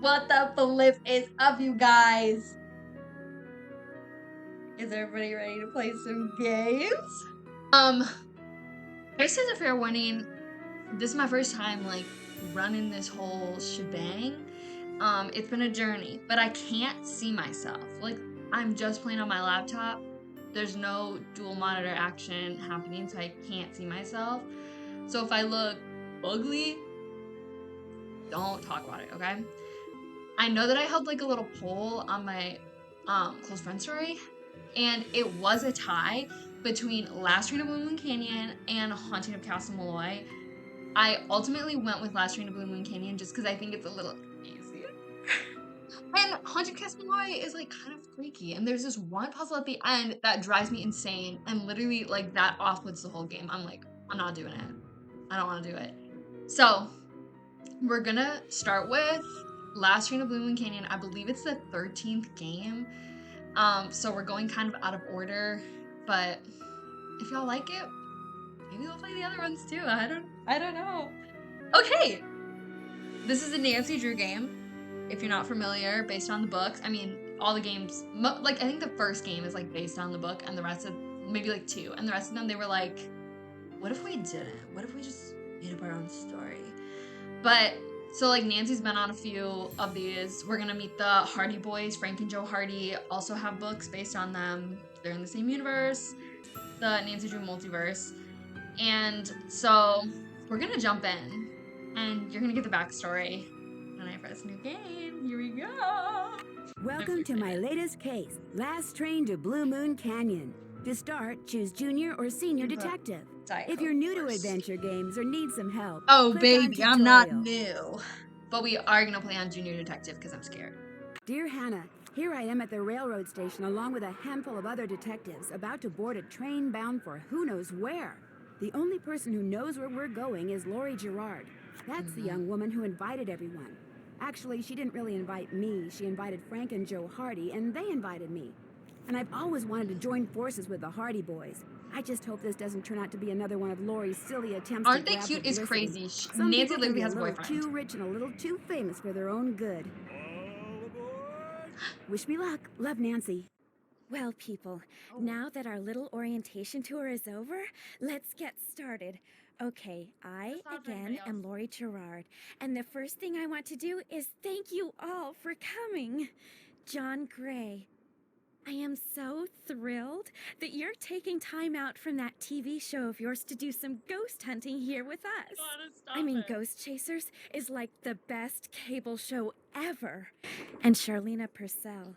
What the flip is up, you guys? Is everybody ready to play some games? I guess as a fair warning, this is my first time like running this whole shebang. It's been a journey, but I can't see myself. Like I'm just playing on my laptop. There's no dual monitor action happening, so I can't see myself. So if I look ugly, don't talk about it, okay? I know that I held like a little poll on my close friend story, and it was a tie between Last Train to Blue Moon Canyon and Haunting of Castle Malloy. I ultimately went with Last Train to Blue Moon Canyon just because I think it's a little easier. And Haunted Castle Malloy is like kind of freaky, and there's this one puzzle at the end that drives me insane, and literally like that off-puts the whole game. I'm like, I'm not doing it. I don't want to do it. So we're gonna start with Last Train to Blue Moon Canyon. I believe it's the 13th game. So we're going kind of out of order, but if y'all like it, maybe we'll play the other ones too. I don't know. Okay. This is a Nancy Drew game. If you're not familiar, based on the books. I mean, all the games, like I think the first game is like based on the book, and the rest of maybe like two, and the rest of them they were like, what if we didn't? What if we just made up our own story? But so like Nancy's been on a few of these. We're gonna meet the Hardy Boys. Frank and Joe Hardy also have books based on them. They're in the same universe, the Nancy Drew multiverse. And so we're gonna jump in, and you're gonna get the backstory. And I press new game. Here we go. Welcome to my latest case, Last Train to Blue Moon Canyon. To start, choose Junior or Senior Detective. If you're new to adventure games or need some help, oh click on baby, I'm not Tutorial. new. But we are gonna play on Junior Detective because I'm scared. Dear Hannah, here I am at the railroad station along with a handful of other detectives about to board a train bound for who knows where. The only person who knows where we're going is Lori Gerard. That's the young woman who invited everyone. Actually, she didn't really invite me. She invited Frank and Joe Hardy, and they invited me. And I've always wanted to join forces with the Hardy Boys. I just hope this doesn't turn out to be another one of Lori's silly attempts Aren't to they grab cute? Is publicity. crazy. Some Nancy people can literally be has a a little boyfriend. too rich and a little too famous for their own good. Wish me luck. Love, Nancy. Well, people, now that our little orientation tour is over, let's get started. Okay, I, That's not for again, anybody else. am Lori Gerard, and the first thing I want to do is thank you all for coming. John Gray, I am so thrilled that you're taking time out from that TV show of yours to do some ghost hunting here with us. I mean, Ghost Chasers is like the best cable show ever. And Charlena Purcell,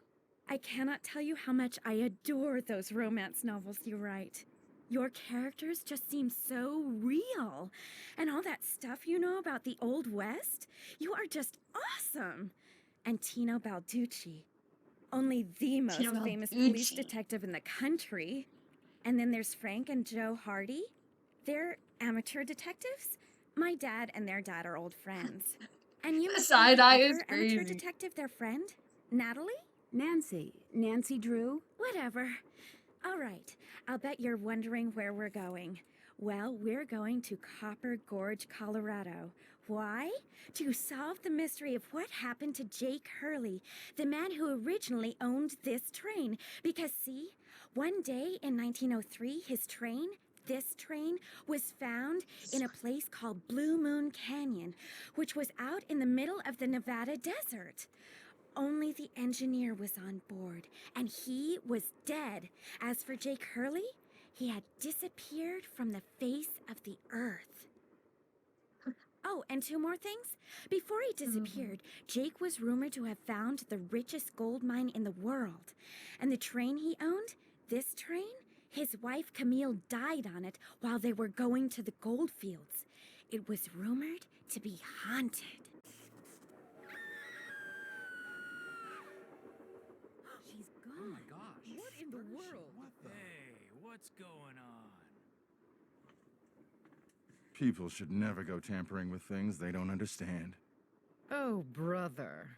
I cannot tell you how much I adore those romance novels you write. Your characters just seem so real. And all that stuff you know about the Old West, you are just awesome. And Tino Balducci, only the most Tino famous police Balducci. detective in the country. And then there's Frank and Joe Hardy. They're amateur detectives. My dad and their dad are old friends. And you The must side be the eye other is amateur crazy. detective, their friend? Natalie? Nancy Drew? Whatever. All right, I'll bet you're wondering where we're going. Well, we're going to Copper Gorge, Colorado. Why? To solve the mystery of what happened to Jake Hurley, the man who originally owned this train. Because, see, one day in 1903, this train, was found in a place called Blue Moon Canyon, which was out in the middle of the Nevada desert. Only the engineer was on board, and he was dead. As for Jake Hurley, he had disappeared from the face of the earth. Oh, and two more things. Before he disappeared, Jake was rumored to have found the richest gold mine in the world. And the train he owned, this train, his wife Camille died on it while they were going to the gold fields. It was rumored to be haunted. She's gone. Oh my gosh. What in the world? What the? Hey, what's going on? People should never go tampering with things they don't understand. Oh, brother.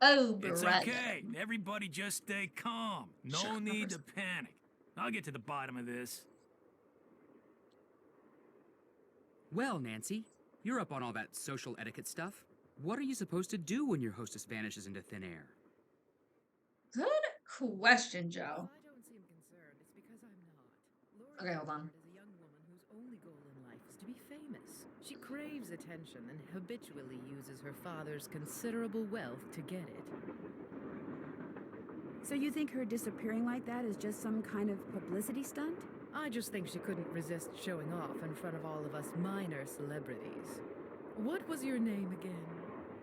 Oh, It's brother. okay. Everybody just stay calm. No Shut up, need to Roberts. panic. I'll get to the bottom of this. Well, Nancy, you're up on all that social etiquette stuff. What are you supposed to do when your hostess vanishes into thin air? Good question, Joe. I don't seem concerned. It's because I'm not. Lori Okay, hold on. Gerard is a young woman whose only goal in life is to be famous. She craves attention and habitually uses her father's considerable wealth to get it. So you think her disappearing like that is just some kind of publicity stunt? I just think she couldn't resist showing off in front of all of us minor celebrities. What was your name again?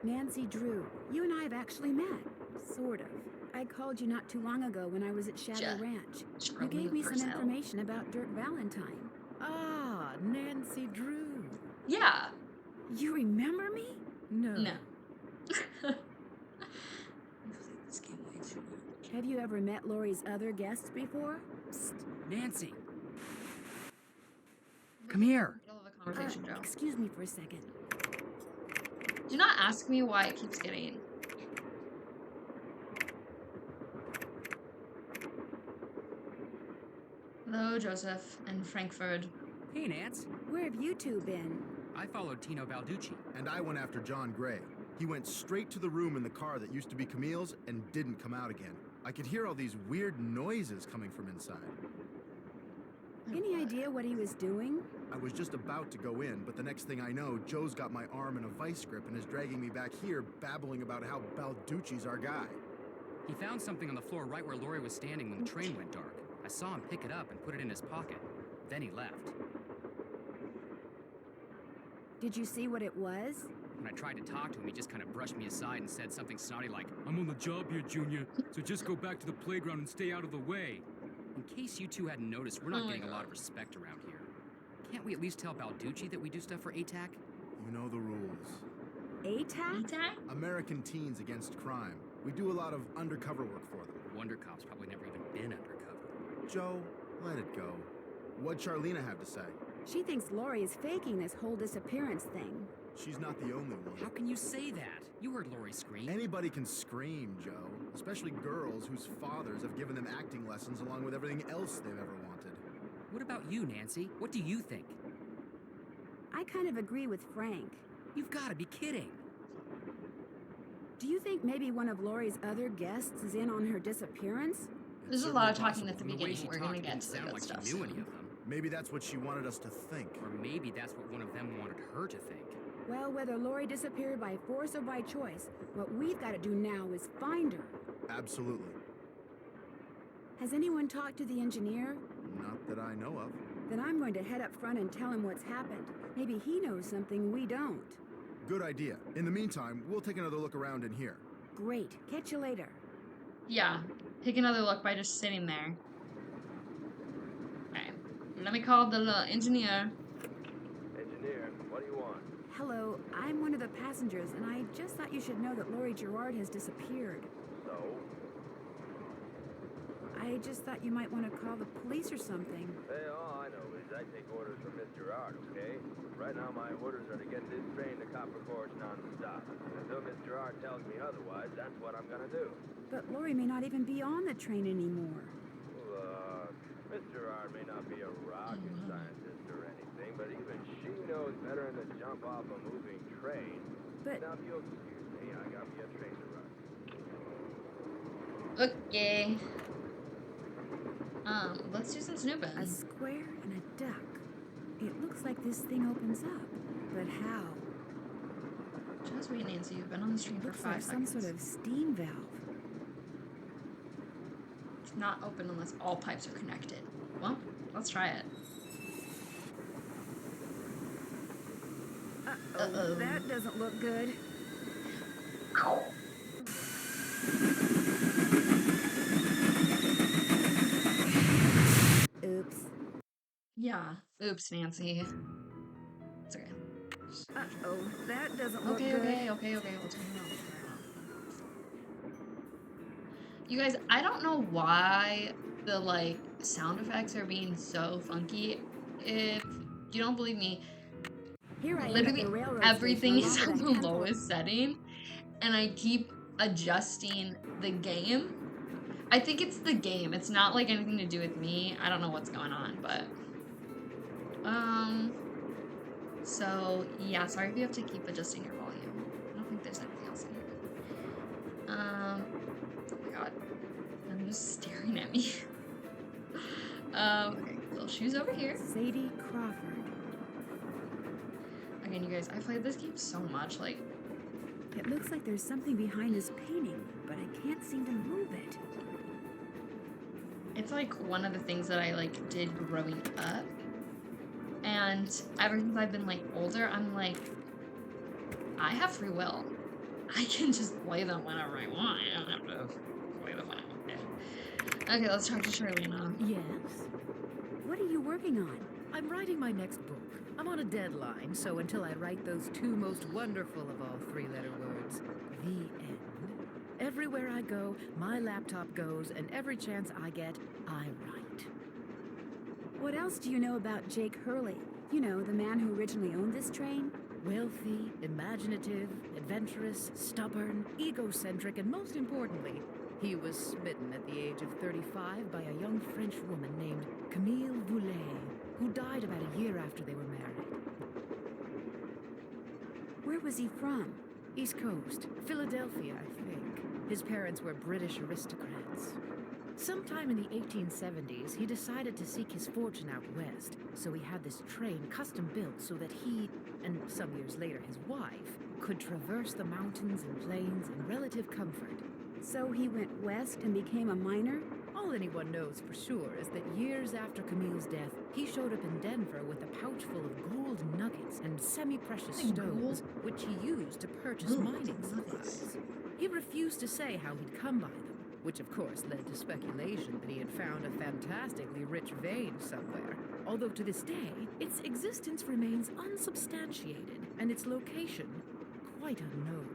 Nancy Drew, you and I have actually met. Sort of. I called you not too long ago when I was at Shadow Ja- Ranch. You Scrolling gave me some personnel. information about Dirk Valentine. Ah, Nancy Drew. Yeah. You remember me? No. No. Have you ever met Lori's other guests before? Psst, Nancy! Come here! Middle of a conversation, Joe. Excuse me for a second. Do not ask me why it keeps getting. Hello, Joseph and Frankfurt. Hey, Nance. Where have you two been? I followed Tino Balducci. And I went after John Gray. He went straight to the room in the car that used to be Camille's and didn't come out again. I could hear all these weird noises coming from inside. Any idea what he was doing? I was just about to go in, but the next thing I know, Joe's got my arm in a vice grip and is dragging me back here, babbling about how Balducci's our guy. He found something on the floor right where Lori was standing when the train went dark. I saw him pick it up and put it in his pocket. Then he left. Did you see what it was? When I tried to talk to him, he just kind of brushed me aside and said something snotty like, "I'm on the job here, Junior, so just go back to the playground and stay out of the way." In case you two hadn't noticed, we're not Oh my getting a lot God. of respect around here. Can't we at least tell Balducci that we do stuff for ATAC? You know the rules. ATAC? Etag? American Teens Against Crime. We do a lot of undercover work for them. Wonder Cop's probably never even been undercover. Joe, let it go. What'd Charlena have to say? She thinks Lori is faking this whole disappearance thing. She's not the only one. How can you say that? You heard Lori scream. Anybody can scream, Joe. Especially girls whose fathers have given them acting lessons along with everything else they've ever wanted. What about you, Nancy? What do you think? I kind of agree with Frank. You've got to be kidding. Do you think maybe one of Lori's other guests is in on her disappearance? There's a It's lot of certainly talking at the From the way beginning. she We're talked, gonna it get didn't to the sound good like stuff she knew any soon. of them. Maybe that's what she wanted us to think. Or maybe that's what one of them wanted her to think. Well, whether Lori disappeared by force or by choice, what we've got to do now is find her. Absolutely. Has anyone talked to the engineer? Not that I know of. Then I'm going to head up front and tell him what's happened. Maybe he knows something we don't. Good idea. In the meantime, we'll take another look around in here. Great. Catch you later. Yeah. Take another look by just sitting there. Okay. Let me call the engineer. Engineer, what do you want? Hello, I'm one of the passengers, and I just thought you should know that Lori Gerard has disappeared. So? I just thought you might want to call the police or something. Hey, all I know is I take orders from Miss Gerard, okay? Right now my orders are to get this train to Copper Gorge non-stop. Until Miss Gerard tells me otherwise, that's what I'm gonna do. But Lori may not even be on the train anymore. Look, Miss Gerard may not be a rocket scientist or anything, but even she knows better than to jump off a moving train. But Now, if you'll excuse me, I got me a train to run. Okay. Let's do some snooping. a square and a duck. It looks like this thing opens up. But how? Just wait, Nancy. You've been on the stream for Looks 5 like some seconds. sort of steam valve. It's not open unless all pipes are connected. Well, let's try it. Uh-oh. That doesn't look good. Oops. Yeah. Oops, Nancy. It's okay. Uh-oh, that doesn't look Okay, good. okay. We'll turn it on. You guys, I don't know why the like sound effects are being so funky. If you don't believe me, Here I am at literally the railroad everything is station on along the with a handful- lowest setting, and I keep adjusting the game. I think it's the game. It's not like anything to do with me. I don't know what's going on, but so yeah, sorry if you have to keep adjusting your volume. I don't think this Oh my god. I'm just staring at me. Okay, little shoes over here. Sadie Crawford. Again, you guys, I played this game so much, like, It looks like there's something behind this painting, but I can't seem to move it. it's like one of the things that I like did growing up. And ever since I've been like older, I'm like, I have free will. I can just play them whenever I want. I don't have to play them when I want. Okay, let's talk to Charlena. Yes? What are you working on? I'm writing my next book. I'm on a deadline, so until I write those two most wonderful of all three-letter words, the end. Everywhere I go, my laptop goes, and every chance I get, I write. What else do you know about Jake Hurley? You know, the man who originally owned this train? Wealthy, imaginative, adventurous, stubborn, egocentric, and most importantly, he was smitten at the age of 35 by a young French woman named Camille Voulet, who died about a year after they were married. Where was he from? East Coast, Philadelphia, I think. His parents were British aristocrats. Sometime in the 1870s, he decided to seek his fortune out west, so he had this train custom built so that he, and some years later his wife, could traverse the mountains and plains in relative comfort. So he went west and became a miner? All anyone knows for sure is that years after Camille's death, he showed up in Denver with a pouch full of gold nuggets and semi-precious Like stones, gold? which he used to purchase Gold mining nuggets. supplies. He refused to say how he'd come by them, which of course led to speculation that he had found a fantastically rich vein somewhere. Although to this day, its existence remains unsubstantiated, and its location quite unknown.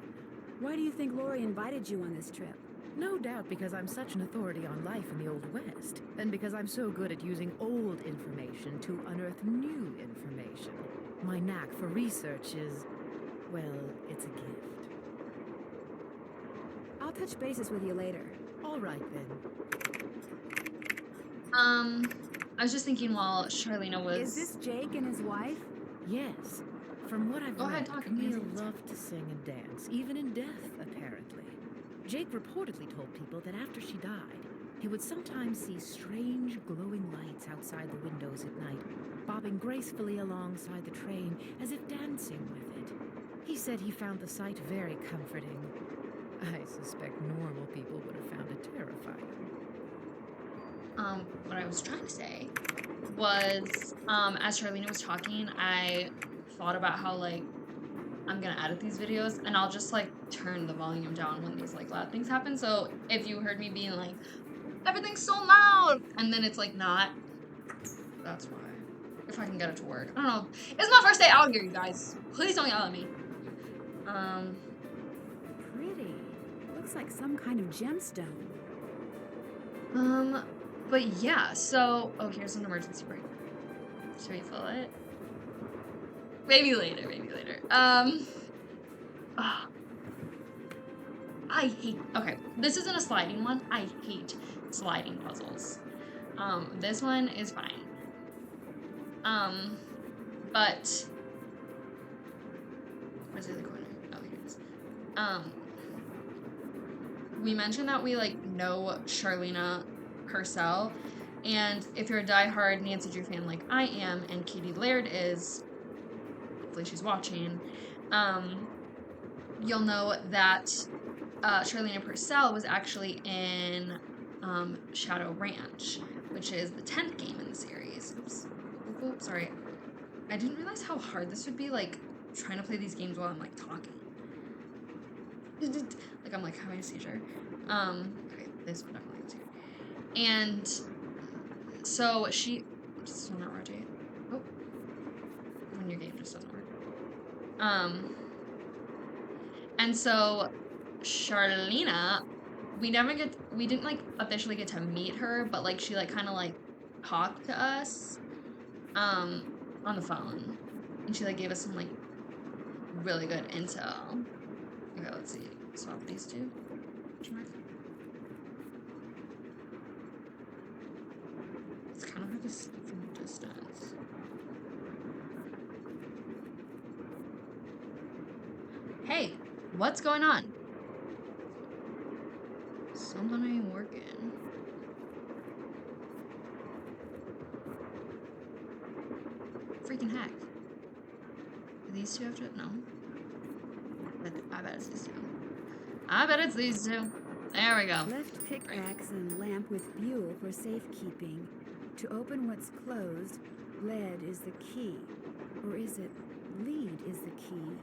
Why do you think Lori invited you on this trip? No doubt because I'm such an authority on life in the Old West, and because I'm so good at using old information to unearth new information. My knack for research is, well, it's a gift. I'll touch bases with you later. All right then. I was just thinking while Charlena was... Is this Jake and his wife? Yes. From what I've Go ahead, read, talk. Camille Yes. loved to sing and dance, even in death, apparently. Jake reportedly told people that after she died, he would sometimes see strange glowing lights outside the windows at night, bobbing gracefully alongside the train as if dancing with it. He said he found the sight very comforting. I suspect normal people would have found it terrifying. What I was trying to say was, as Charlena was talking, I thought about how, like, I'm gonna edit these videos, and I'll just, like, turn the volume down when these, like, loud things happen, so if you heard me being like, everything's so loud, and then it's, like, not, that's why. If I can get it to work. I don't know. It's my first day out here, you guys. Please don't yell at me. Pretty. Looks like some kind of gemstone. But yeah, so, oh, here's an emergency brake. Should we fill it? Maybe later, maybe later. I hate, okay, this isn't a sliding one. I hate sliding puzzles. This one is fine. But, where's the other corner? Oh, here it is. We mentioned that we, like, know Charlena herself, and if you're a diehard Nancy Drew fan like I am, and Katie Laird is, hopefully she's watching, you'll know that Charlena Purcell was actually in Shadow Ranch, which is the 10th game in the series. Oops. Oops, sorry. I didn't realize how hard this would be, like, trying to play these games while I'm, like, talking. Like, I'm, like, having a seizure. Okay, this one definitely goes here. And so she, just will not rotate. Oh, when your game just doesn't work. And so Charlena, we didn't like officially get to meet her, but like she like kind of like talked to us, on the phone, and she like gave us some like really good intel. Okay, let's see. Swap these two. It's kind of hard to see from a distance. Hey, what's going on? phone's not even working. Freaking heck. Do these two have to? No. I bet it's these two. I bet it's these two. There we go. Left pickaxe and lamp with buhl for safekeeping. To open what's closed, lead is the key. Or is it lead is the key?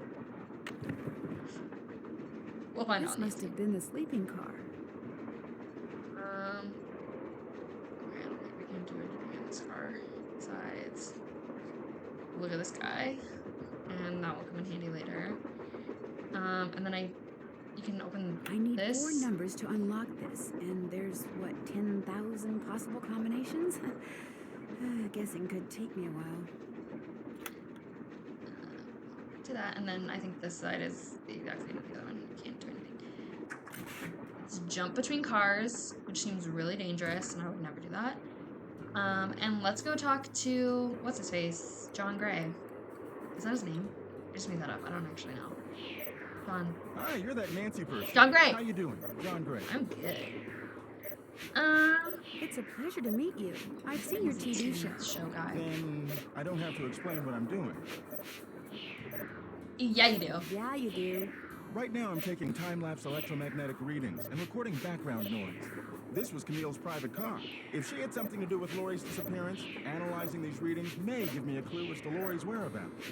We'll find This out. must have been the sleeping car. Okay, I don't think we can do anything in this car. Besides, look at this guy, and that will come in handy later. And then you can open I need this. 4 numbers to unlock this, and there's, what, 10,000 possible combinations? Guessing could take me a while. To that, and then I think this side is the exact same as the other one. You can't do anything. Let's jump between cars, which seems really dangerous, and I would never do that. And let's go talk to, what's his face? John Gray. Is that his name? I just made that up. I don't actually know. John. Hi, you're that Nancy person. John Gray. How you doing? John Gray. I'm good. It's a pleasure to meet you. I've seen your TV show. Guy. Then I don't have to explain what I'm doing. Yeah, you do. Yeah, you do. Right now I'm taking time-lapse electromagnetic readings and recording background noise. This was Camille's private car. If she had something to do with Laurie's disappearance, analyzing these readings may give me a clue as to Laurie's whereabouts.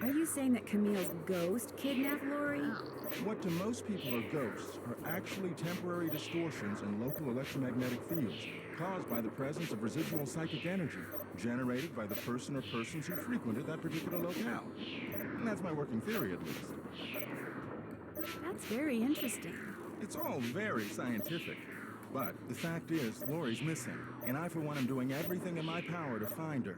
Are you saying that Camille's ghost kidnapped Laurie? Oh. What to most people are ghosts are actually temporary distortions in local electromagnetic fields caused by the presence of residual psychic energy generated by the person or persons who frequented that particular locale. And that's my working theory, at least. That's very interesting. It's all very scientific. But the fact is, Laurie's missing, and I, for one, am doing everything in my power to find her.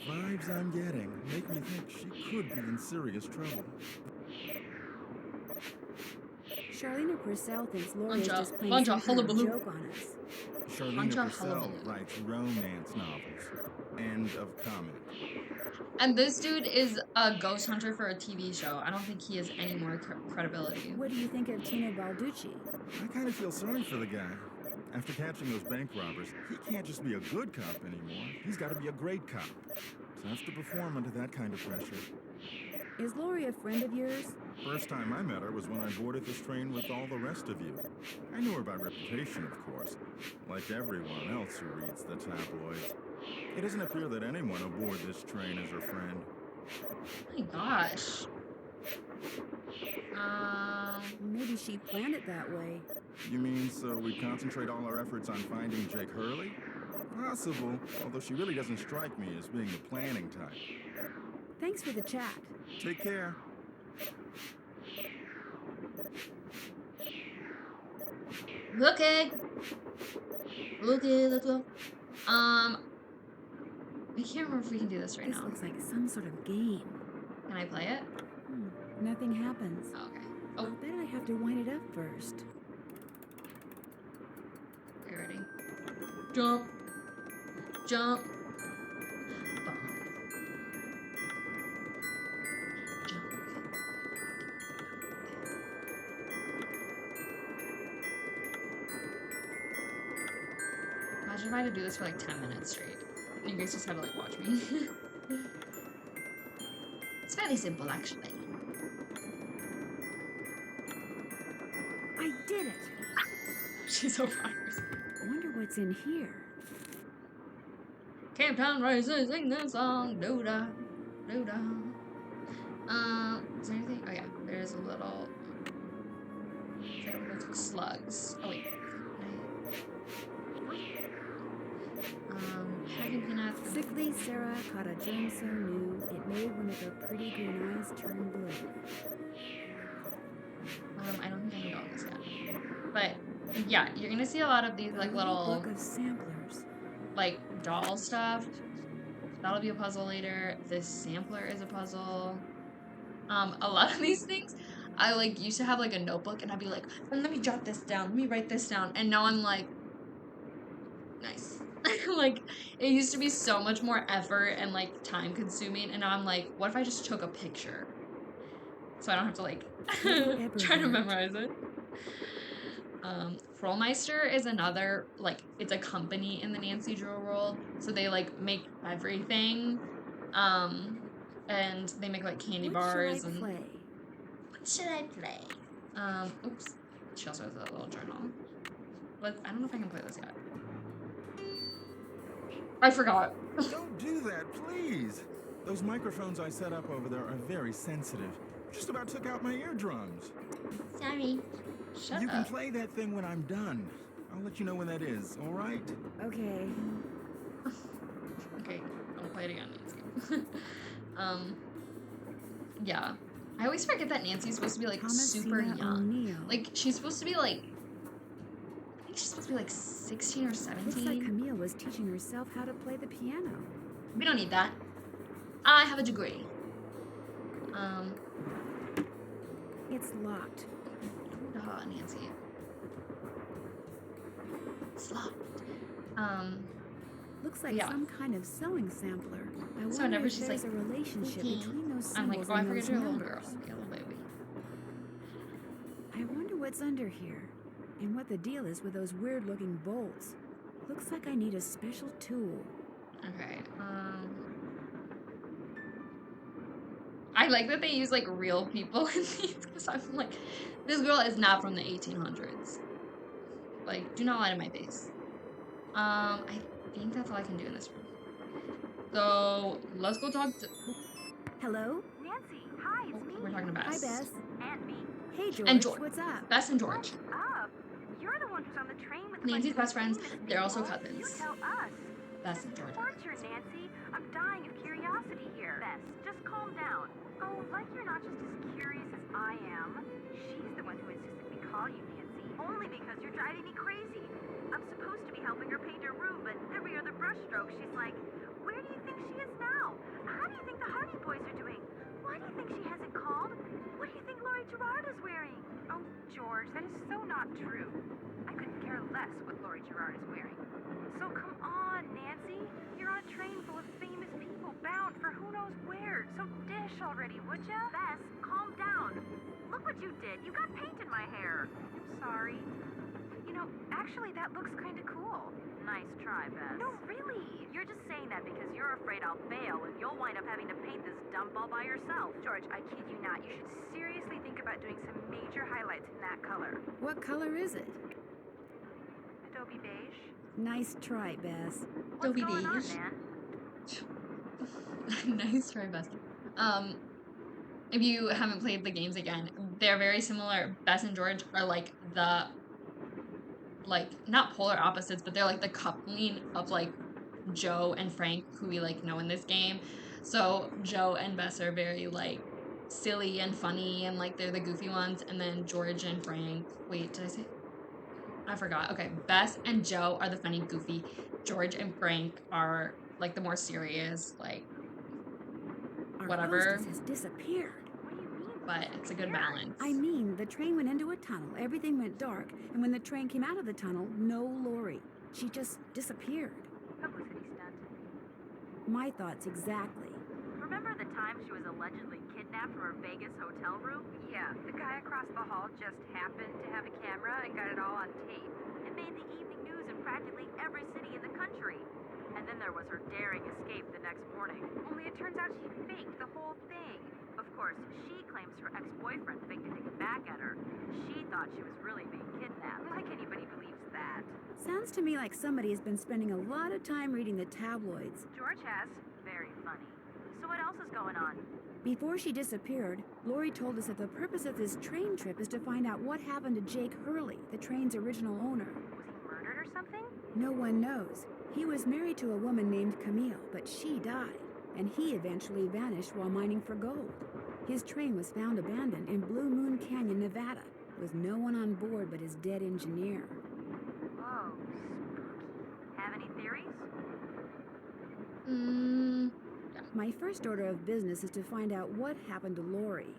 The vibes I'm getting make me think she could be in serious trouble. Charlena Purcell thinks Laurie is Bunch of- just playing bunch of some kind of hullabaloo. joke on us. Charlena Bunch of Purcell hullabaloo. writes romance novels. End of comment. And this dude is a ghost hunter for a TV show. I don't think he has any more credibility. What do you think of Tino Balducci? I kind of feel sorry for the guy. After catching those bank robbers, he can't just be a good cop anymore. He's got to be a great cop. Tough to perform under that kind of pressure. Is Laurie a friend of yours? First time I met her was when I boarded this train with all the rest of you. I knew her by reputation, of course, like everyone else who reads the tabloids. It doesn't appear that anyone aboard this train is her friend. Oh my gosh. Maybe she planned it that way. You mean so we concentrate all our efforts on finding Jake Hurley? Possible, although she really doesn't strike me as being the planning type. Thanks for the chat. Take care. Okay. Okay, let's go. I can't remember if we can do this right This now. looks like some sort of game. Can I play it? Nothing happens. Oh, okay. I'll bet I have to wind it up first. Are you ready? Jump. Jump. Bum. Jump. Imagine if I had to do this for like 10 minutes straight. And you guys just had to like watch me. It's fairly simple actually. I did it! She's so proud of herself. Wonder what's in here. Camp Town Risers, sing that song. Do-da. Do-da. Is there anything? Oh yeah, there's a little... slugs. Oh wait. Packing peanuts. Sickly Sarah caught a germ so new, it made one of her pretty green eyes turn blue. I don't think I can go on this yet. But yeah, you're gonna see a lot of these like little book of samplers. like doll stuff. That'll be a puzzle later. This sampler is a puzzle. A lot of these things, I like used to have like a notebook and I'd be like, let me jot this down, let me write this down, and now I'm like, nice. Like it used to be so much more effort and like time consuming, and now I'm like, what if I just took a picture? So I don't have to like try to memorize it. Frollmeister is another, like, it's a company in the Nancy Drew world. So they, like, make everything. And they make, like, candy What bars should I and... play? What should I play? Oops. She also has a little journal. But I don't know if I can play this yet. I forgot. Don't do that, please. Those microphones I set up over there are very sensitive. Just about took out my eardrums. Sorry. Shut You can up. play that thing when I'm done. I'll let you know when that is, all right? Okay. Okay, I'll play it again, Nancy. Yeah. I always forget that Nancy's supposed to be, like, super Thomasina young. O'Neill. Like, she's supposed to be, like... I think she's supposed to be, like, 16 or Looks like 17. Camille was teaching herself how to play the piano. We don't need that. I have a degree. It's locked. Nancy. It's locked. Looks like Yeah. some kind of sewing sampler. I So wonder whenever if she's there's like, a relationship "Okay," between those I'm symbols like, oh, I and forget those you're a little girl. numbers. Yeah, little baby. I wonder what's under here, and what the deal is with those weird-looking bolts. Looks like I need a special tool. Okay, I like that they use, like, real people in these, because I'm like, this girl is not from the 1800s. Like, do not lie to my face. I think that's all I can do in this room. So, let's go talk to... Hello? Nancy, hi, Oh, we're talking to Hi, Bess. Bess. And me. Hey, George. And George. What's up? Bess and George. Up. You're the one who's on the train with Nancy's best friends. famous They're also people. cousins. You tell us. Bess and George. Torture, Nancy. I'm dying of curiosity here. Bess, just calm down. Oh, like you're not just as curious as I am. She's the one who insisted we call you Nancy. Only because you're driving me crazy. I'm supposed to be helping her paint her room, but every other brushstroke she's like, where do you think she is now? How do you think the Hardy Boys are doing? Why do you think she hasn't called? What do you think Laurie Gerard is wearing? Oh, George, that is so not true. I couldn't care less what Laurie Gerard is wearing. So come on, Nancy. You're on a train full of famous people bound for who knows where. So dish already, would ya? Bess, calm down. Look what you did. You got paint in my hair. I'm sorry. You know, actually, that looks kind of cool. Nice try, Bess. No, really. You're just saying that because you're afraid I'll fail and you'll wind up having to paint this dump all by yourself. George, I kid you not. You should seriously think about doing some major highlights in that color. What color is it? Adobe beige. Nice try, Bess. What's Adobe going on, beige. man? Nice try, Bess. If you haven't played the games again, they're very similar. Bess and George are like the, like, not polar opposites, but they're like the coupling of, like, Joe and Frank, who we, like, know in this game. So Joe and Bess are very, like, silly and funny, and, like, they're the goofy ones. And then George and Frank, wait, did I say? I forgot. Okay, Bess and Joe are the funny, goofy. George and Frank are, like, the more serious, like, Our whatever. hostess has disappeared. What do you mean? But it's a good balance. I mean, the train went into a tunnel, everything went dark, and when the train came out of the tunnel, no Lori. She just disappeared. Publicity stunt. My thoughts exactly. Remember the time she was allegedly kidnapped from her Vegas hotel room? Yeah, the guy across the hall just happened to have a camera and got it all on tape. It made the evening news in practically every city in the country. And then there was her daring escape the next morning. Only it turns out she faked the whole thing. Of course, she claims her ex-boyfriend faked a ticket back at her. She thought she was really being kidnapped. Like anybody believes that. Sounds to me like somebody has been spending a lot of time reading the tabloids. George has. Very funny. So what else is going on? Before she disappeared, Lori told us that the purpose of this train trip is to find out what happened to Jake Hurley, the train's original owner. Was he murdered or something? No one knows. He was married to a woman named Camille, but she died, and he eventually vanished while mining for gold. His train was found abandoned in Blue Moon Canyon, Nevada, with no one on board but his dead engineer. Whoa, spooky. Have any theories? My first order of business is to find out what happened to Lori.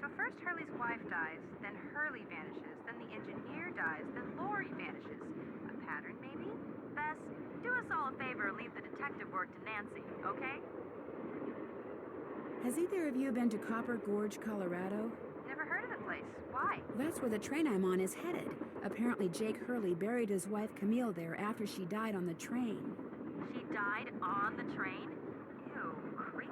So first Hurley's wife dies, then Hurley vanishes, then the engineer dies, then Lori vanishes. A pattern, maybe? Bess, do us all a favor and leave the detective work to Nancy, okay? Has either of you been to Copper Gorge, Colorado? Never heard of the place. Why? That's where the train I'm on is headed. Apparently Jake Hurley buried his wife Camille there after she died on the train. She died on the train? Ew, creepy.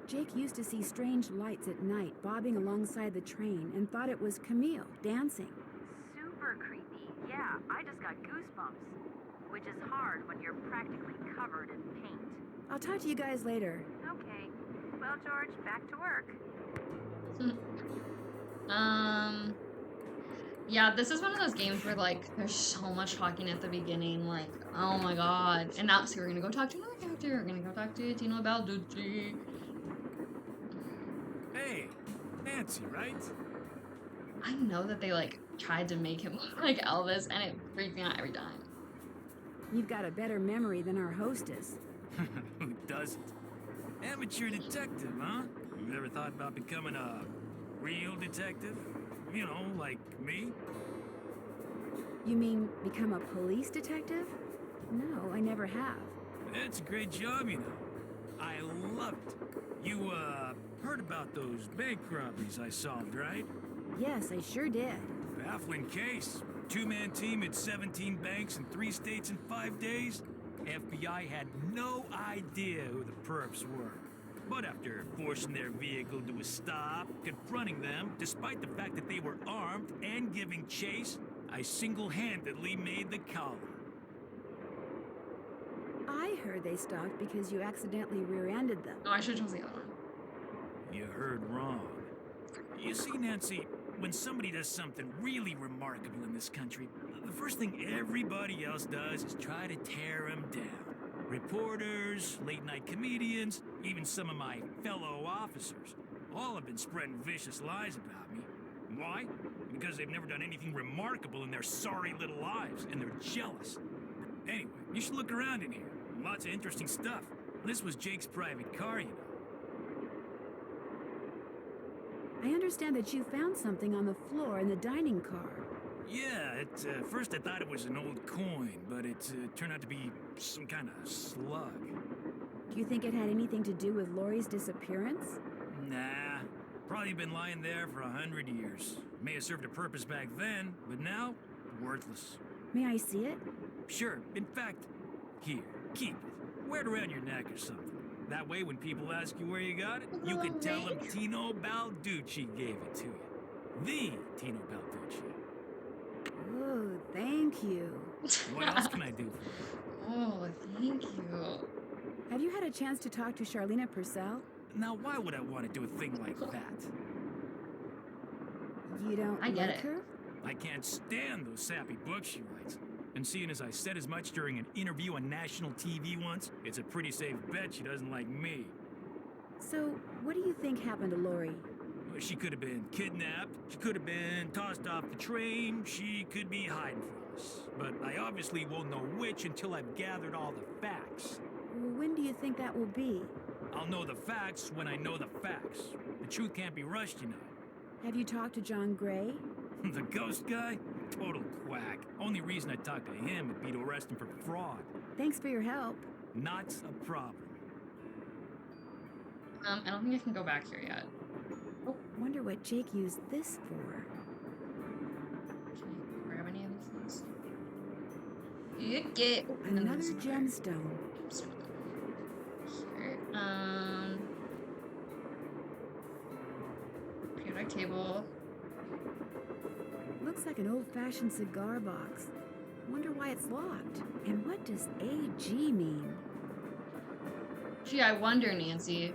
Jake used to see strange lights at night bobbing alongside the train and thought it was Camille dancing. Super creepy. Yeah, I just got goosebumps. Which is hard when you're practically covered in paint. I'll talk to you guys later. Okay. Well, George, back to work. Yeah, this is one of those games where like there's so much talking at the beginning, like, oh my god. And now, so we're gonna go talk to another character. We're gonna go talk to Tino Balducci. Hey, Nancy, right? I know that they like tried to make him look like Elvis, and it freaked me out every time. You've got a better memory than our hostess. Who doesn't? Amateur detective, huh? You ever thought about becoming a real detective? You know, like me? You mean become a police detective? No, I never have. It's a great job, you know. I love it. You, heard about those bank robberies I solved, right? Yes, I sure did. Baffling case. Two-man team at 17 banks in 3 states in 5 days. FBI had no idea who the perps were. But after forcing their vehicle to a stop, confronting them, despite the fact that they were armed and giving chase, I single-handedly made the collar. I heard they stopped because you accidentally rear-ended them. Oh, I should have chosen the other one. You heard wrong. You see, Nancy, when somebody does something really remarkable in this country, the first thing everybody else does is try to tear them down. Reporters, late-night comedians, even some of my fellow officers, all have been spreading vicious lies about me. Why? Because they've never done anything remarkable in their sorry little lives, and they're jealous. Anyway, you should look around in here. Lots of interesting stuff. This was Jake's private car, you know. I understand that you found something on the floor in the dining car. Yeah, at first I thought it was an old coin, but it turned out to be some kind of slug. Do you think it had anything to do with Laurie's disappearance? Nah, probably been lying there for 100 years. May have served a purpose back then, but now, worthless. May I see it? Sure, in fact, here, keep it. Wear it around your neck or something. That way, when people ask you where you got it, you can tell them Tino Balducci gave it to you. The Tino Balducci. Oh, thank you. What else can I do for you? Oh, thank you. Have you had a chance to talk to Charlena Purcell? Now, why would I want to do a thing like that? You don't I get like it. her? I can't stand those sappy books she writes. And seeing as I said as much during an interview on national TV once, it's a pretty safe bet she doesn't like me. So, what do you think happened to Laurie? Well, she could have been kidnapped, she could have been tossed off the train, she could be hiding from us. But I obviously won't know which until I've gathered all the facts. When do you think that will be? I'll know the facts when I know the facts. The truth can't be rushed, you know. Have you talked to John Gray? The ghost guy? Total quack. Only reason I'd talk to him would be to arrest him for fraud. Thanks for your help. Not a problem. I don't think I can go back here yet. Oh, wonder what Jake used this for. Can I grab any of these things? You get Another gemstone. Here. Periodic table. Looks like an old-fashioned cigar box. Wonder why it's locked. And what does AG mean? Gee, I wonder, Nancy.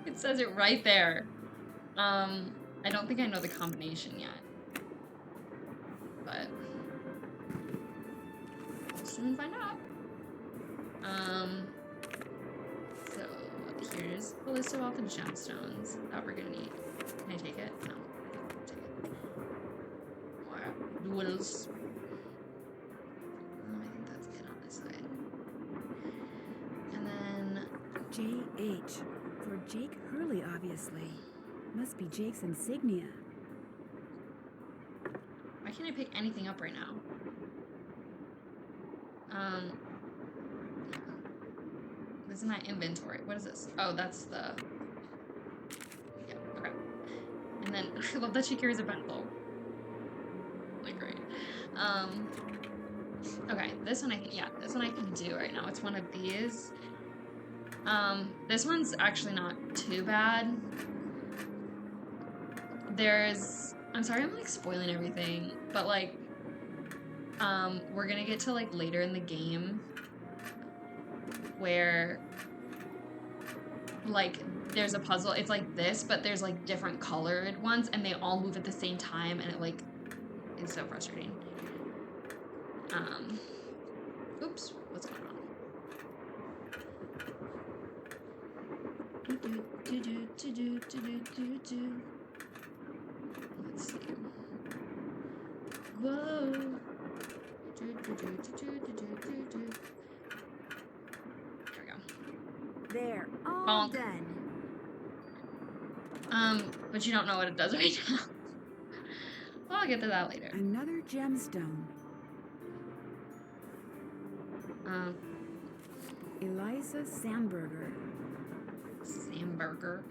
It says it right there. I don't think I know the combination yet. But we'll soon find out. So here's the list of all the gemstones that we're gonna need. Can I take it? No. Take it. What else? I think that's it on this side. And then JH. For Jake Hurley, obviously. Must be Jake's insignia. why can't I pick anything up right now? This is my inventory. What is this? Oh, that's the... Yeah, okay. I love that she carries a pencil. Like, great. Okay, this one this one I can do right now. It's one of these. This one's actually not too bad. I'm sorry I'm like spoiling everything, but like, we're gonna get to like later in the game where like there's a puzzle. It's like this, but there's like different colored ones and they all move at the same time and it like is so frustrating. Oops, what's going on? Let's see. Whoa. There we go. There, all Bonk. done. But you don't know what it does right now. Well, I'll get to that later. Another gemstone. Eliza Sandberger. Sandberger.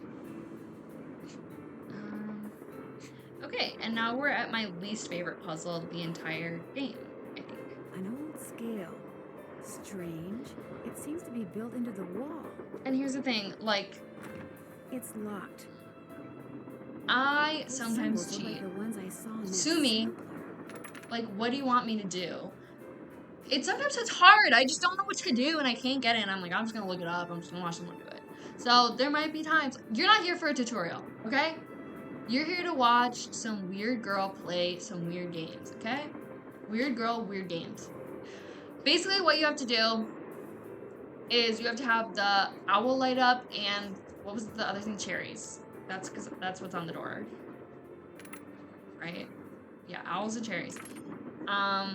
Okay, and now we're at my least favorite puzzle of the entire game, I think. An old scale. Strange. It seems to be built into the wall. And here's the thing, like, It's locked. I Those sometimes symbols look cheat. like the ones I saw in that Sue me. sampler. Like, what do you want me to do? Sometimes it's hard. I just don't know what to do and I can't get it. And I'm like, I'm just gonna look it up. I'm just gonna watch someone do it. So there might be times. You're not here for a tutorial, okay? You're here to watch some weird girl play some weird games, okay? Weird girl, weird games. Basically, what you have to do is you have to have the owl light up and what was the other thing? Cherries. That's because that's what's on the door. Right? Yeah, owls and cherries. I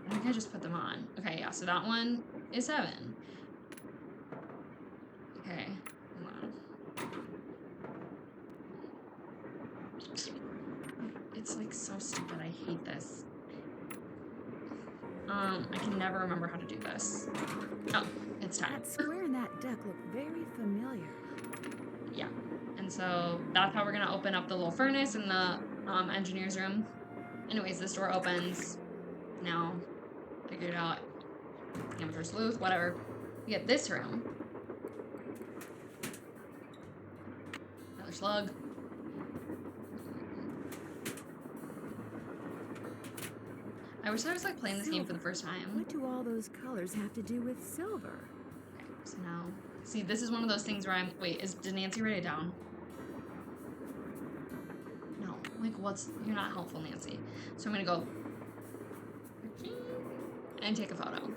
think I just put them on. Okay, yeah, so that one is 7. Okay, hold on. It's like so stupid. I hate this. I can never remember how to do this. Oh, it's time. That square and that duck look very familiar. Yeah, and so that's how we're gonna open up the little furnace in the engineer's room. Anyways, this door opens. Now, figure it out. Amateur sleuth, whatever. We get this room. Another slug. I wish I was like playing this game for the first time. What do all those colors have to do with silver? Okay, so now, see, this is one of those things where I'm. Wait, did Nancy write it down? No, like you're not helpful, Nancy. So I'm gonna go and take a photo.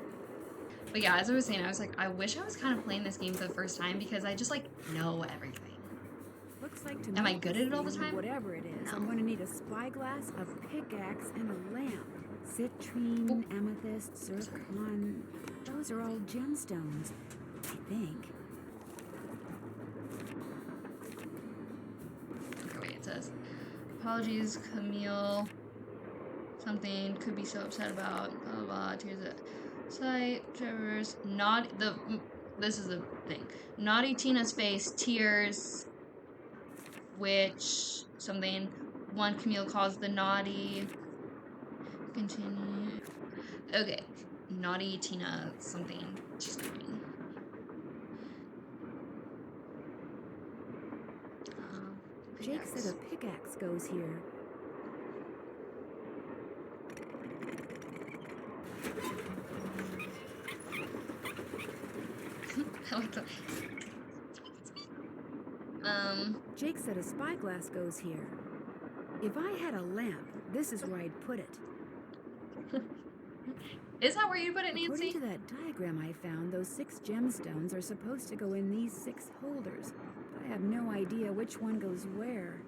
But yeah, as I was saying, I was like, I wish I was kind of playing this game for the first time because I just like know everything. Looks like to Am I make good this at it all the thing, time? Whatever it is, No. I'm going to need a spyglass, a pickaxe, and a lamp. Citrine, amethyst, zircon. Those are all gemstones, I think. Okay, wait, it says, apologies, Camille. Something could be so upset about. Blah blah. Blah. Here's it. Site Trevor's this is the thing. Naughty Tina's face, tears, which something one Camille calls the naughty. Continue. Okay, naughty Tina something she's doing. Jake said a pickaxe goes here. Jake said a spyglass goes here. If I had a lamp, this is where I'd put it. Is that where you put it, Nancy? According to that diagram I found, those 6 gemstones are supposed to go in these 6 holders. But I have no idea which one goes where.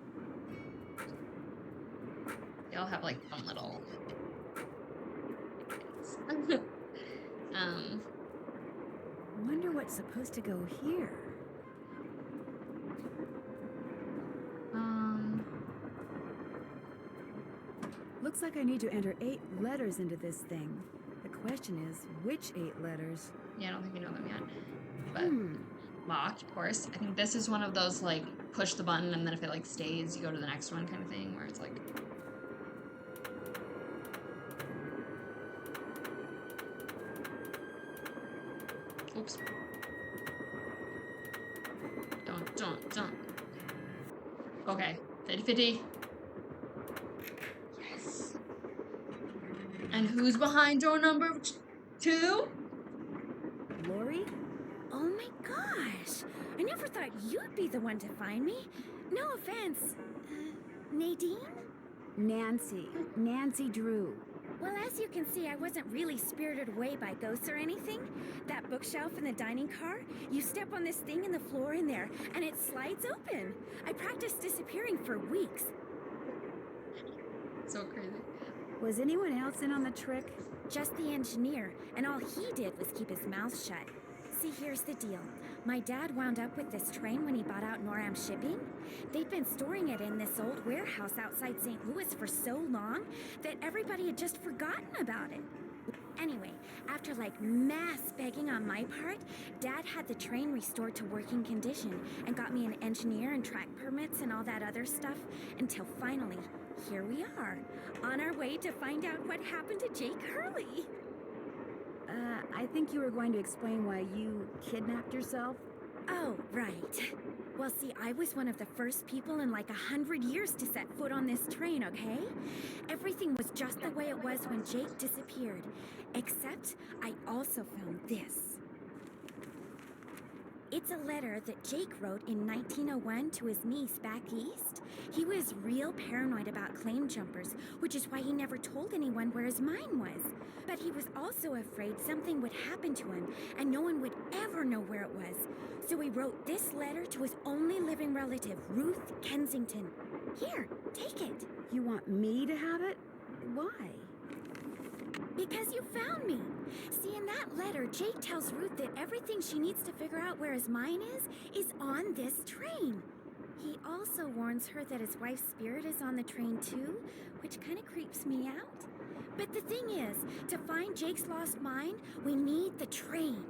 They all have like one little. Wonder what's supposed to go here. Looks like I need to enter 8 letters into this thing. The question is, which 8 letters? Yeah, I don't think you know them yet. But locked, of course. I think this is one of those, like, push the button and then if it, like, stays, you go to the next one kind of thing, where it's like... Oops. Don't. Okay, 50-50. Yes. And who's behind door number 2? Lori? Oh my gosh! I never thought you'd be the one to find me. No offense. Nadine? Nancy Drew. Well, as you can see, I wasn't really spirited away by ghosts or anything. That bookshelf in the dining car, you step on this thing in the floor in there, and it slides open. I practiced disappearing for weeks. So crazy. Was anyone else in on the trick? Just the engineer, and all he did was keep his mouth shut. See, here's the deal. My dad wound up with this train when he bought out Noram Shipping. They'd been storing it in this old warehouse outside St. Louis for so long that everybody had just forgotten about it. Anyway, after like mass begging on my part, Dad had the train restored to working condition and got me an engineer and track permits and all that other stuff until finally, here we are, on our way to find out what happened to Jake Hurley. I think you were going to explain why you kidnapped yourself. Oh, right. Well, see, I was one of the first people in like 100 years to set foot on this train, okay? Everything was just the way it was when Jake disappeared. Except, I also found this. It's a letter that Jake wrote in 1901 to his niece back east. He was real paranoid about claim jumpers, which is why he never told anyone where his mine was. But he was also afraid something would happen to him, and no one would ever know where it was. So he wrote this letter to his only living relative, Ruth Kensington. Here, take it. You want me to have it? Why? Because you found me. See, in that letter, Jake tells Ruth that everything she needs to figure out where his mine is on this train. He also warns her that his wife's spirit is on the train too, which kind of creeps me out. But the thing is, to find Jake's lost mine, we need the train.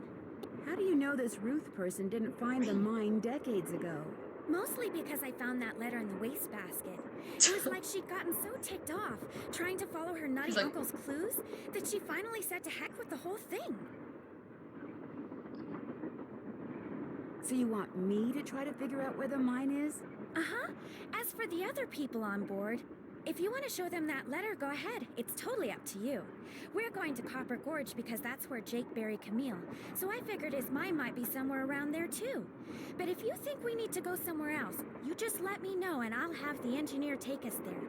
How do you know this Ruth person didn't find the mine decades ago? Mostly because I found that letter in the wastebasket. It was like she'd gotten so ticked off, trying to follow her nutty uncle's clues, that she finally said to heck with the whole thing. So you want me to try to figure out where the mine is? Uh-huh. As for the other people on board, if you want to show them that letter, go ahead. It's totally up to you. We're going to Copper Gorge because that's where Jake buried Camille, so I figured his mine might be somewhere around there too. But if you think we need to go somewhere else, you just let me know and I'll have the engineer take us there.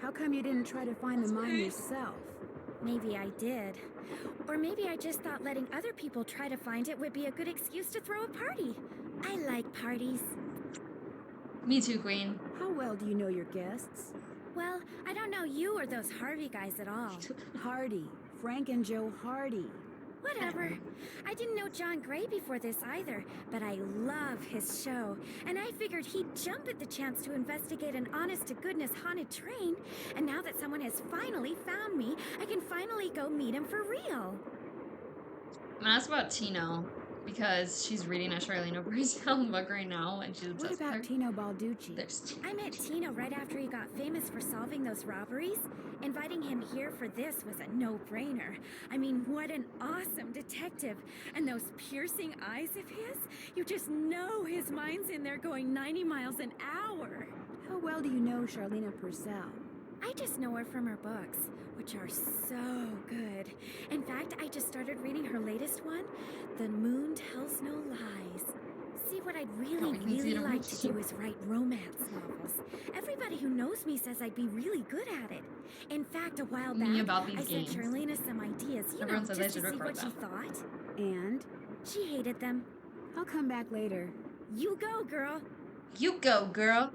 How come you didn't try to find the mine yourself? Maybe I did. Or maybe I just thought letting other people try to find it would be a good excuse to throw a party. I like parties. Me too, Queen. How well do you know your guests? Well, I don't know you or those Harvey guys at all. Hardy. Frank and Joe Hardy. Whatever. I didn't know John Gray before this either, but I love his show. And I figured he'd jump at the chance to investigate an honest-to-goodness haunted train. And now that someone has finally found me, I can finally go meet him for real. I'm gonna ask about Tino, because she's reading a Charlene O'Brien book right now, and she's obsessed What about with her. Tino Balducci? I met Tino right after he got famous for solving those robberies. Inviting him here for this was a no-brainer. I mean, what an awesome detective. And those piercing eyes of his, you just know his mind's in there going 90 miles an hour. How well do you know Charlena Purcell? I just know her from her books, which are so good. In fact, I just started reading her latest one, The Moon Tells No Lies. See, what I'd really like to do is write romance novels. Everybody who knows me says I'd be really good at it. In fact, a while back, about these I sent games. Charlena some ideas, Everyone says I just to should see record what she them. thought. And? She hated them. I'll come back later. You go, girl. You go, girl.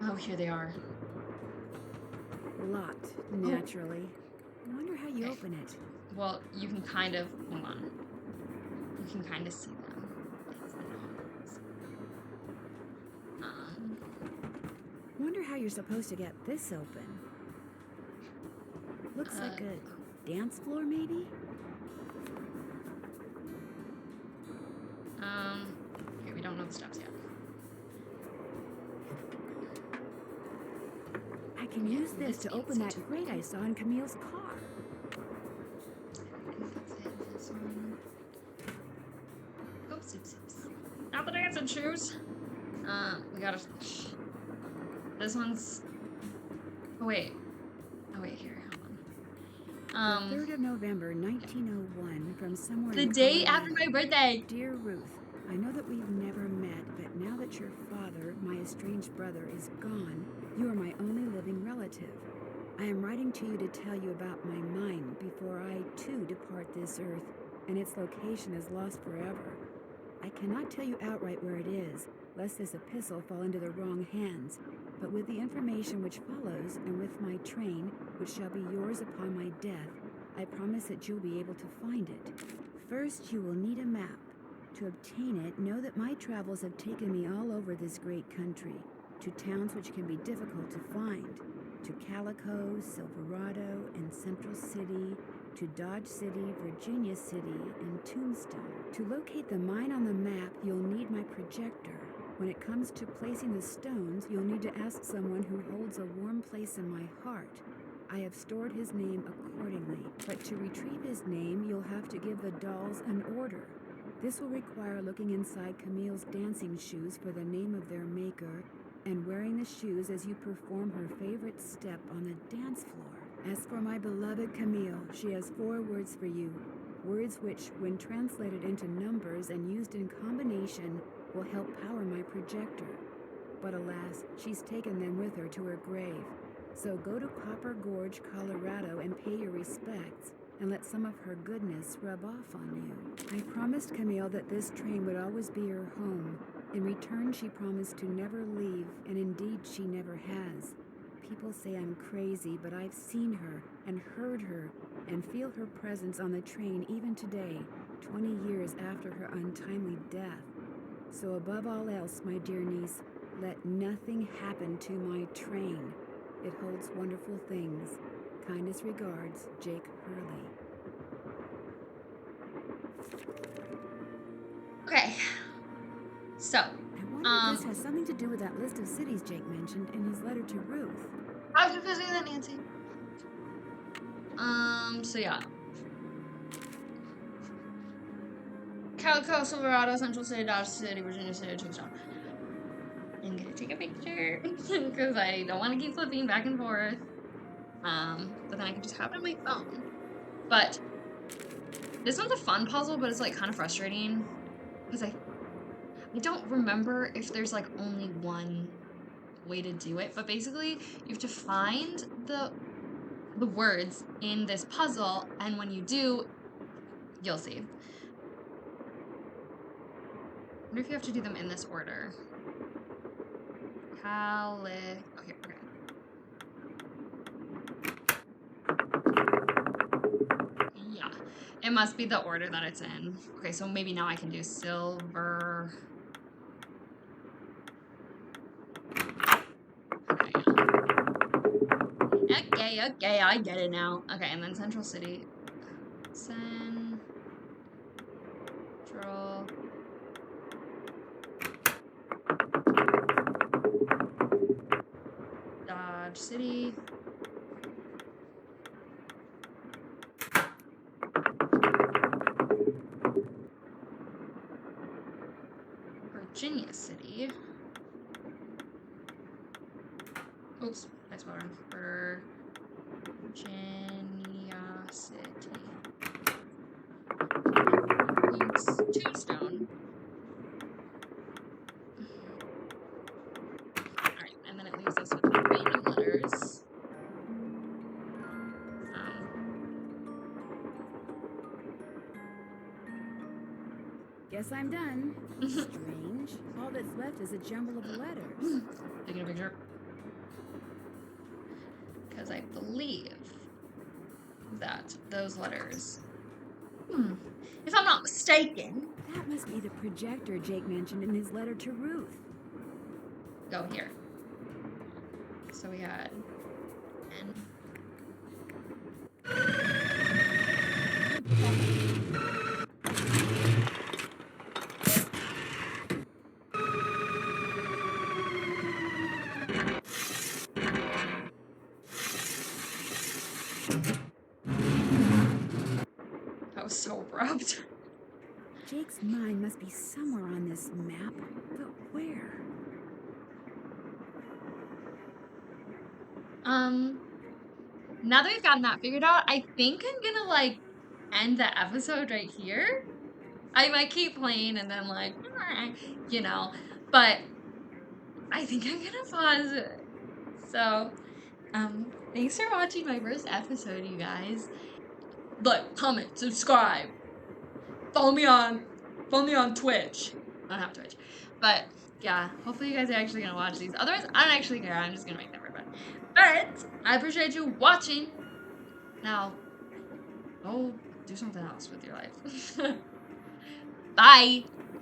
Oh, here they are. Locked, naturally. I wonder how you open it. Well, you can kind of, hold on. You can kind of see them. Wonder how you're supposed to get this open. Looks like a dance floor, maybe? Okay, we don't know the steps yet. I can use this to open that grate I saw in Camille's car. This one. Oops, oops, oops. Not the dancing shoes. We gotta. This one's. Oh wait. Oh wait, here. Hold The 3rd of November, 1901, from somewhere The in day Colorado. after my birthday. Dear Ruth, I know that we've never met, but now that your father, my estranged brother, is gone, you are my only living relative. I am writing to you to tell you about my mine before I, too, depart this earth, and its location is lost forever. I cannot tell you outright where it is, lest this epistle fall into the wrong hands, but with the information which follows, and with my train, which shall be yours upon my death, I promise that you'll be able to find it. First, you will need a map. To obtain it, know that my travels have taken me all over this great country, to towns which can be difficult to find, to Calico, Silverado, and Central City, to Dodge City, Virginia City, and Tombstone. To locate the mine on the map, you'll need my projector. When it comes to placing the stones, you'll need to ask someone who holds a warm place in my heart. I have stored his name accordingly, but to retrieve his name, you'll have to give the dolls an order. This will require looking inside Camille's dancing shoes for the name of their maker, and wearing the shoes as you perform her favorite step on the dance floor. As for my beloved Camille, she has 4 words for you, words which, when translated into numbers and used in combination, will help power my projector. But alas, she's taken them with her to her grave. So go to Copper Gorge, Colorado, and pay your respects, and let some of her goodness rub off on you. I promised Camille that this train would always be her home. In return, she promised to never leave, and indeed she never has. People say I'm crazy, but I've seen her, and heard her, and feel her presence on the train even today, 20 years after her untimely death. So above all else, my dear niece, let nothing happen to my train. It holds wonderful things. Kindest regards, Jake Hurley. Okay. So. I wonder if this has something to do with that list of cities Jake mentioned in his letter to Ruth. I was confusing that, Nancy. So yeah. Calico, Silverado, Central City, Dodge City, Virginia City, Tombstone. I'm gonna take a picture because I don't want to keep flipping back and forth. But then I can just have it on my phone. But this one's a fun puzzle, but it's like kind of frustrating because I don't remember if there's like only one way to do it. But basically, you have to find the words in this puzzle, and when you do, you'll see. I wonder if you have to do them in this order. Oh, here, okay. Yeah, it must be the order that it's in. Okay, so maybe now I can do silver. Okay, I get it now. Okay, and then Central City. Central. Dodge City. Virginia City. Oops, next one. Virginia City. Tombstone. Alright, and then it leaves us with the random letters. Guess I'm done. Strange. All that's left is a jumble of letters. Taking a picture. Because I believe that those letters. If I'm not mistaken. That must be the projector Jake mentioned in his letter to Ruth. Go here. So we had N. That was so abrupt. Jake's mine must be somewhere on this map, but where? Now that we've gotten that figured out, I think I'm gonna like end the episode right here. I might keep playing and then like, you know, but I think I'm gonna pause it. So, thanks for watching my first episode, you guys. Like, comment, subscribe. Follow me on Twitch. I don't have Twitch. But yeah, hopefully you guys are actually gonna watch these. Otherwise, I don't actually care. I'm just gonna make them for fun. But I appreciate you watching. Now, go do something else with your life. Bye.